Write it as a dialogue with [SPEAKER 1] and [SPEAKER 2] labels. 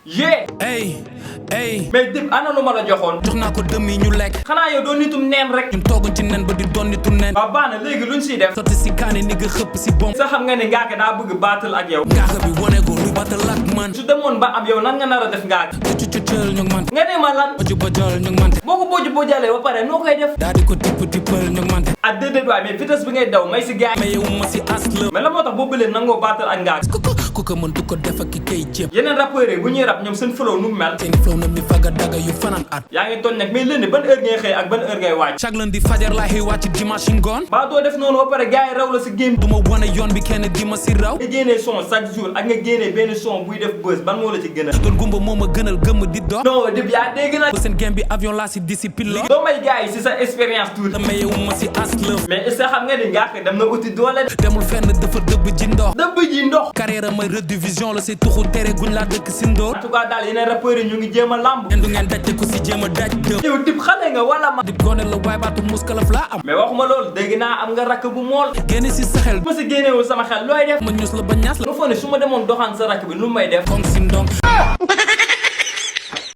[SPEAKER 1] yee mais dib ana lu ma la joxoon
[SPEAKER 2] jox naa ko demi ñu lekk
[SPEAKER 1] xanaa yow doon nitum neen rek
[SPEAKER 2] ñun tooguñ ci nen ba di doon nitu nen
[SPEAKER 1] waaw baax na léegi luñ siy def
[SPEAKER 2] sotti si kaani ni nga xëpp si bom
[SPEAKER 1] sa xam nga ne ngaaka daa bëgg baatal ak yow
[SPEAKER 2] ngaaka bi wane ko luy baatal ak man
[SPEAKER 1] su demoon ba am yow nan nga nar a def ngaaka
[SPEAKER 2] cucucucël gnogmanté
[SPEAKER 1] nga ne ma lan
[SPEAKER 2] boju bojol gnogmanté
[SPEAKER 1] boo ko boju bojalee ba pare noo koy def
[SPEAKER 2] daa di ko tippal gnogmanté
[SPEAKER 1] ah déedéet waay mais vitesse bi ngay daw may si gaay
[SPEAKER 2] mais yow ma si asla
[SPEAKER 1] mais la moo tax boo bëlee nangoo baatal ak ngaaka
[SPEAKER 2] ku ko mën du ko def ak ki kay jéem
[SPEAKER 1] yeneen rappeurs yi bu ñuy rap ñoom seen flow nu mel
[SPEAKER 2] seeni flow na mi faga daga yu fanaan at
[SPEAKER 1] yaa ngi tooñ nag mais lundi ban heure ngay xëy ak ban heure ngay wàcc
[SPEAKER 2] chaque lundi fajar laa xëy wàcc dimanche ngoon
[SPEAKER 1] ba doo def noonu ba pare gars yi raw la si game
[SPEAKER 2] du ma wane yoon bi kenn di ma si raw
[SPEAKER 1] nga génnee son chaque jour ak nga génnee benn son buy def buzz ban moo la ci gën a
[SPEAKER 2] doon gumba moo ma gënal gëmm di dox
[SPEAKER 1] non dib yaa dégg na
[SPEAKER 2] seen game bi avion laa si discipline la
[SPEAKER 1] doo may gars yi si sa expérience tuuti
[SPEAKER 2] mais yow ma si aslëf
[SPEAKER 1] mais est-ce que xam nga ni ngaaka dem na uti doole
[SPEAKER 2] demul fenn dafa dëbb ji ndox
[SPEAKER 1] dëbb ji ndox
[SPEAKER 2] carrière ma redivision la si tuxu tere guñ laa dëkk si ndóor
[SPEAKER 1] en tout cas daal yeneen rappeurs yi ñu ngi jéem a lamb
[SPEAKER 2] ngeen du ngeen dajte ko si jéem a daj dëb
[SPEAKER 1] yow dib xale nga wala ma
[SPEAKER 2] dib gone la waaye baatu muskalaf laa am
[SPEAKER 1] mais waxuma loolu dégg naa am nga rakk bu mool
[SPEAKER 2] génne si sa xel
[SPEAKER 1] ma si génnewul sama xel looy def
[SPEAKER 2] ma ñus la ba ñaas la
[SPEAKER 1] nga foog ne su ma demoon doxaan sa rakk bi lu may def
[SPEAKER 2] kong si ndong